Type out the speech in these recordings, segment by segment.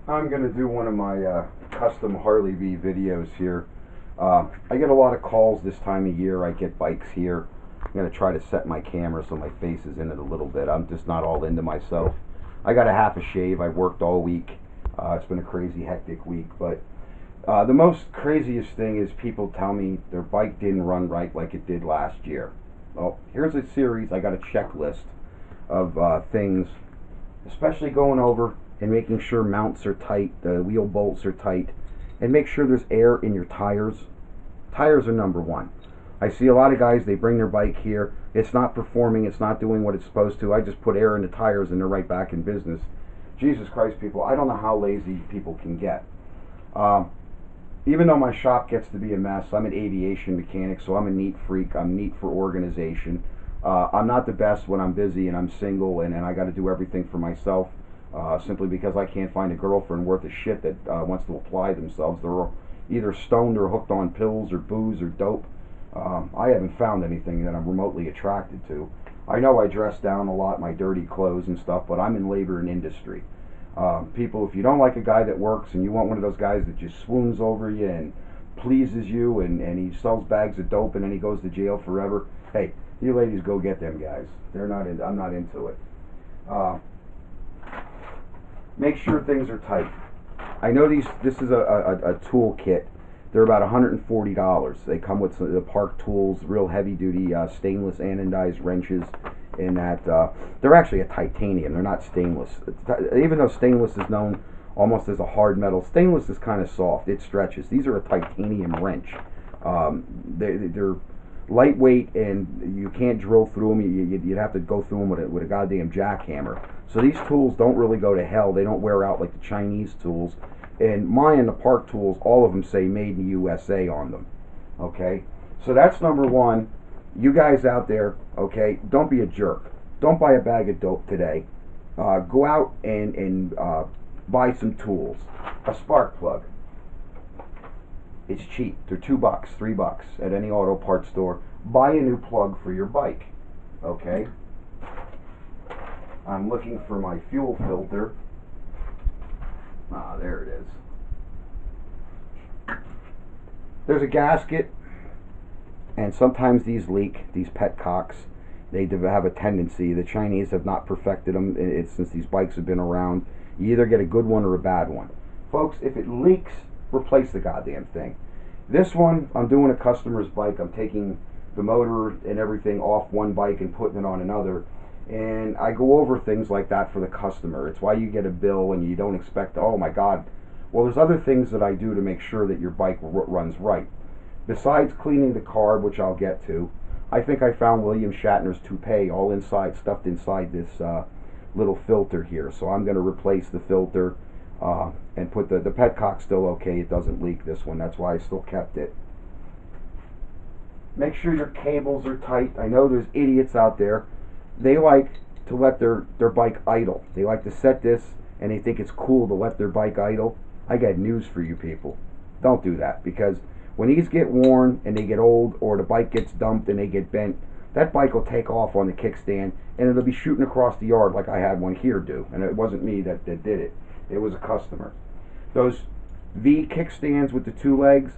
I'm going to do one of my custom Harley V videos here. I get a lot of calls this time of year. I get bikes here. I'm going to try to set my camera so my face is in it a little bit. I'm just not all into myself. I got a half a shave. I worked all week. It's been a crazy, hectic week. But the most craziest thing is people tell me their bike didn't run right like it did last year. Well, here's a series. I got a checklist of things, especially going over and making sure mounts are tight, the wheel bolts are tight, and make sure there's air in your tires. Tires are number one. I see a lot of guys, they bring their bike here, it's not performing, it's not doing what it's supposed to. I just put air in the tires and they're right back in business. Jesus Christ, people, I don't know how lazy people can get. Even though my shop gets to be a mess, I'm an aviation mechanic, so I'm a neat freak. I'm neat for organization. I'm not the best when I'm busy and I'm single and I got to do everything for myself, simply because I can't find a girlfriend worth a shit that wants to apply themselves. They're either stoned or hooked on pills or booze or dope. I haven't found anything that I'm remotely attracted to. I know I dress down a lot, my dirty clothes and stuff, but I'm in labor and industry. People, if you don't like a guy that works and you want one of those guys that just swoons over you and pleases you and he sells bags of dope and then he goes to jail forever, hey, you ladies go get them guys. They're not in, I'm not into it. Make sure things are tight. I know this is a tool kit. They're about $140. They come with the Park Tools, real heavy duty stainless anodized wrenches. In that they're actually a titanium. They're not stainless. Even though stainless is known almost as a hard metal, stainless is kind of soft. It stretches. These are a titanium wrench. They're lightweight and you can't drill through them. You'd have to go through them with a goddamn jackhammer. So these tools don't really go to hell. They don't wear out like the Chinese tools. And mine, the Park Tools, all of them say made in the USA on them. Okay, so that's number one. You guys out there, okay, don't be a jerk. Don't buy a bag of dope today. Go out and buy some tools. A spark plug. It's cheap. They're $2, $3 at any auto parts store. Buy a new plug for your bike. Okay. I'm looking for my fuel filter. Ah, there it is. There's a gasket. And sometimes these leak, these petcocks. They have a tendency. The Chinese have not perfected them since these bikes have been around. You either get a good one or a bad one. Folks, if it leaks, replace the goddamn thing. This one, I'm doing a customer's bike. I'm taking the motor and everything off one bike and putting it on another. And I go over things like that for the customer. It's why you get a bill and you don't expect, oh my God. Well, there's other things that I do to make sure that your bike runs right. Besides cleaning the carb, which I'll get to, I think I found William Shatner's toupee all inside, stuffed inside this little filter here. So I'm going to replace the filter and put the petcock's still okay. It doesn't leak, this one. That's why I still kept it. Make sure your cables are tight. I know there's idiots out there. They like to let their bike idle. They like to set this and they think it's cool to let their bike idle. I got news for you people. Don't do that, because when these get worn and they get old, or the bike gets dumped and they get bent, that bike will take off on the kickstand and it'll be shooting across the yard like I had one here do. And it wasn't me that did it. It was a customer. Those V kickstands with the two legs,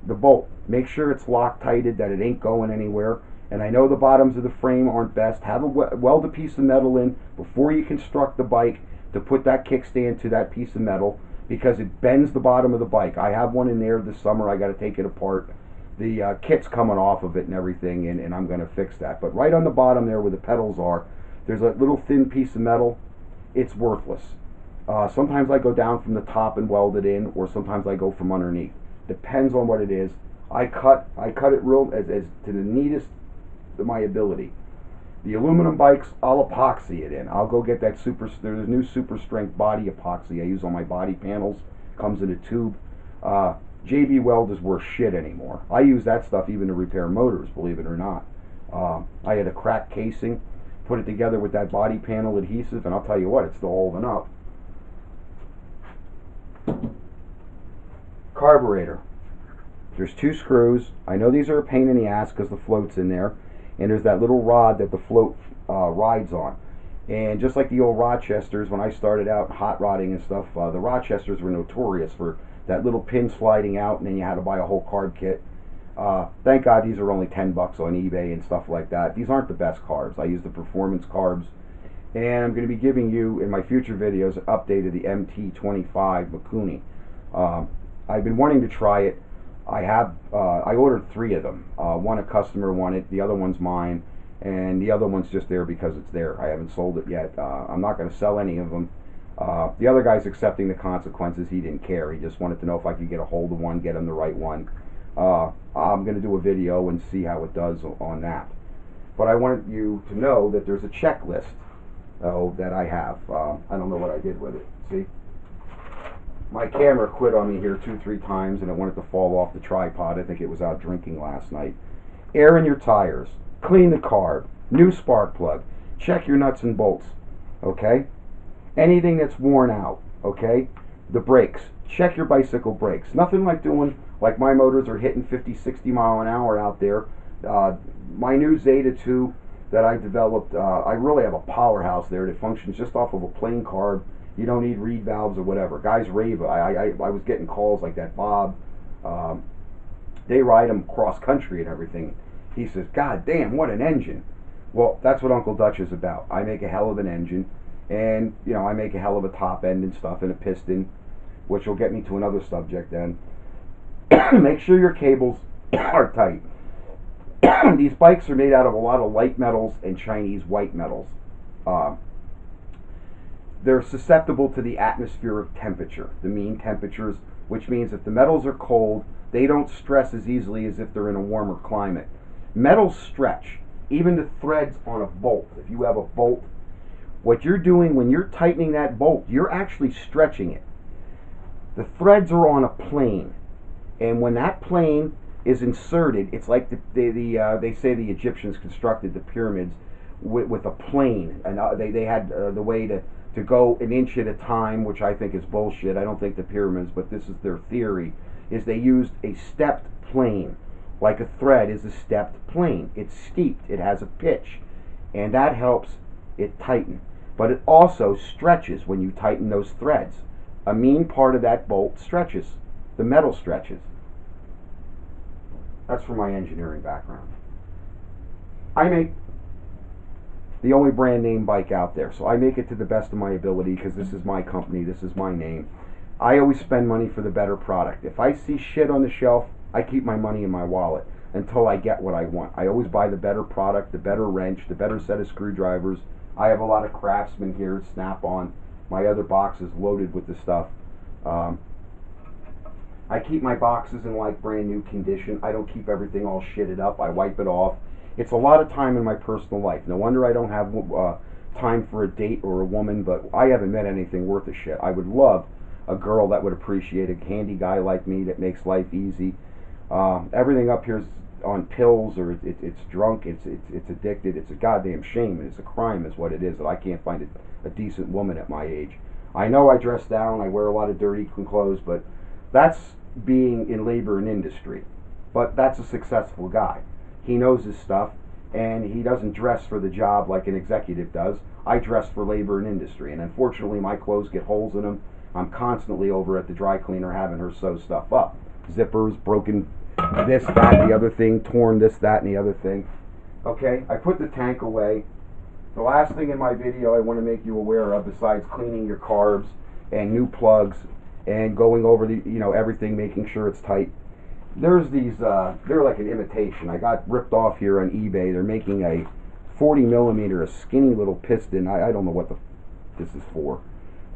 the bolt, make sure it's Loctited, that it ain't going anywhere. And I know the bottoms of the frame aren't best. Have a weld a piece of metal in before you construct the bike to put that kickstand to that piece of metal, because it bends the bottom of the bike. I have one in there this summer. I got to take it apart. The kit's coming off of it and everything, and I'm going to fix that. But right on the bottom there where the pedals are, there's a little thin piece of metal. It's worthless. Sometimes I go down from the top and weld it in, or sometimes I go from underneath. Depends on what it is. I cut it real as to the neatest of my ability. The aluminum bikes, I'll epoxy it in. I'll go get that there's a new super strength body epoxy I use on my body panels. Comes in a tube. JB Weld is worth shit anymore. I use that stuff even to repair motors, believe it or not. I had a cracked casing, put it together with that body panel adhesive, and I'll tell you what, it's still holding up. Carburetor. There's 2 screws. I know these are a pain in the ass because the float's in there. And there's that little rod that the float rides on. And just like the old Rochesters, when I started out hot rodding and stuff, the Rochesters were notorious for that little pin sliding out, and then you had to buy a whole carb kit. Thank God these are only 10 bucks on eBay and stuff like that. These aren't the best carbs. I use the performance carbs, and I'm going to be giving you in my future videos an update of the MT25 Mikuni. I've been wanting to try it. I ordered 3 of them. One a customer wanted, the other one's mine, and the other one's just there because it's there. I haven't sold it yet. I'm not going to sell any of them. The other guy's accepting the consequences. He didn't care. He just wanted to know if I could get a hold of one, get him the right one. I'm going to do a video and see how it does on that. But I wanted you to know that there's a checklist that I have. I don't know what I did with it. See? My camera quit on me here 2-3 times, and it wanted to fall off the tripod. I think it was out drinking last night. Air in your tires. Clean the carb. New spark plug. Check your nuts and bolts. Okay? Anything that's worn out. Okay? The brakes. Check your bicycle brakes. Nothing like doing, like my motors are hitting 50, 60 mile an hour out there. My new Zeta 2 that I developed, I really have a powerhouse there that functions just off of a plain carb. You don't need reed valves or whatever. Guys rave. I was getting calls like that. Bob, they ride them cross country and everything. He says, God damn, what an engine. Well, that's what Uncle Dutch is about. I make a hell of an engine, and you know, I make a hell of a top end and stuff, and a piston, which will get me to another subject then. Make sure your cables are tight. These bikes are made out of a lot of light metals and Chinese white metals. They're susceptible to the atmospheric temperature, the mean temperatures, which means if the metals are cold, they don't stress as easily as if they're in a warmer climate. Metals stretch, even the threads on a bolt. If you have a bolt, what you're doing when you're tightening that bolt, you're actually stretching it. The threads are on a plane, and when that plane is inserted, it's like they say the Egyptians constructed the pyramids with a plane, and they had the way to go an inch at a time, which I think is bullshit. I don't think the pyramids, but this is their theory, is they used a stepped plane. Like a thread is a stepped plane. It's steeped, it has a pitch, and that helps it tighten. But it also stretches when you tighten those threads. A mean part of that bolt stretches. The metal stretches. That's from my engineering background. I make the only brand name bike out there, so I make it to the best of my ability because this is my company, this is my name. I always spend money for the better product. If I see shit on the shelf, I keep my money in my wallet until I get what I want. I always buy the better product, the better wrench, the better set of screwdrivers. I have a lot of Craftsman here, Snap-on. My other box is loaded with the stuff. I keep my boxes in like brand new condition. I don't keep everything all shitted up. I wipe it off. It's a lot of time in my personal life. No wonder I don't have time for a date or a woman, but I haven't met anything worth a shit. I would love a girl that would appreciate a handy guy like me that makes life easy. Everything up here is on pills, or it's drunk, it's addicted. It's a goddamn shame. It's a crime is what it is that I can't find a decent woman at my age. I know I dress down, I wear a lot of dirty clothes, but that's being in labor and industry. But that's a successful guy. He knows his stuff, and he doesn't dress for the job like an executive does. I dress for labor and industry, and unfortunately my clothes get holes in them. I'm constantly over at the dry cleaner having her sew stuff up. Zippers, broken this, that, the other thing, torn this, that, and the other thing. Okay, I put the tank away. The last thing in my video I want to make you aware of, besides cleaning your carbs and new plugs and going over the, everything, making sure it's tight, there's these, they're like an imitation. I got ripped off here on eBay. They're making a 40 millimeter, a skinny little piston. I don't know what this is for.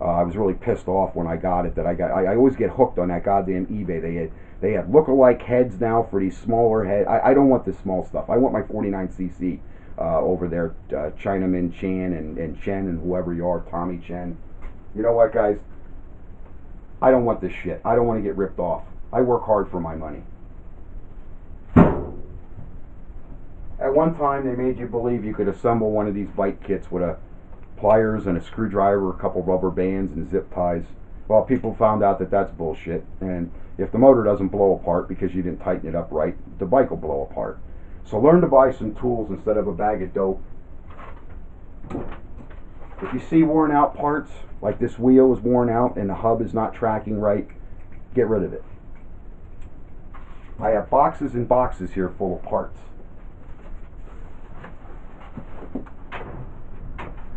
I was really pissed off when I got it. I always get hooked on that goddamn eBay. They have look-alike heads now for these smaller heads. I don't want this small stuff. I want my 49cc over there, Chinaman Chan and Chen and whoever you are, Tommy Chen. You know what, guys? I don't want this shit. I don't want to get ripped off. I work hard for my money. At one time, they made you believe you could assemble one of these bike kits with a pliers and a screwdriver, a couple rubber bands, and zip ties. Well, people found out that that's bullshit, and if the motor doesn't blow apart because you didn't tighten it up right, the bike will blow apart. So learn to buy some tools instead of a bag of dope. If you see worn out parts, like this wheel is worn out and the hub is not tracking right, get rid of it. I have boxes and boxes here full of parts.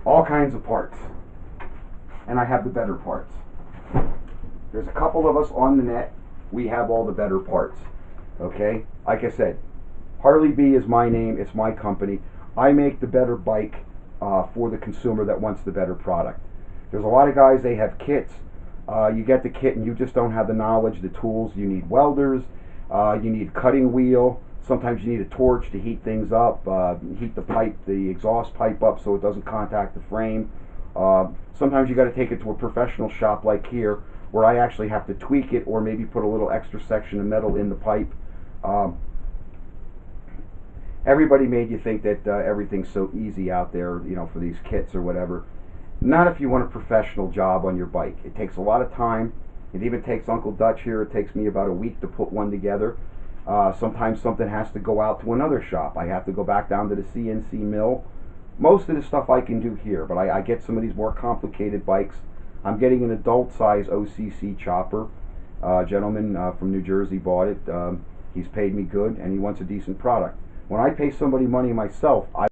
All kinds of parts. And I have the better parts. There's a couple of us on the net. We have all the better parts. Okay? Like I said, Harley B is my name. It's my company. I make the better bike for the consumer that wants the better product. There's a lot of guys, they have kits. You get the kit and you just don't have the knowledge, the tools. You need welders. You need a cutting wheel. Sometimes you need a torch to heat things up, heat the pipe, the exhaust pipe up so it doesn't contact the frame. Sometimes you got to take it to a professional shop like here, where I actually have to tweak it or maybe put a little extra section of metal in the pipe. Everybody made you think that everything's so easy out there, you know, for these kits or whatever. Not if you want a professional job on your bike. It takes a lot of time. It even takes Uncle Dutch here. It takes me about a week to put one together. Sometimes something has to go out to another shop. I have to go back down to the CNC mill. Most of the stuff I can do here, but I get some of these more complicated bikes. I'm getting an adult size OCC chopper. A gentleman from New Jersey bought it. He's paid me good and he wants a decent product. When I pay somebody money myself, I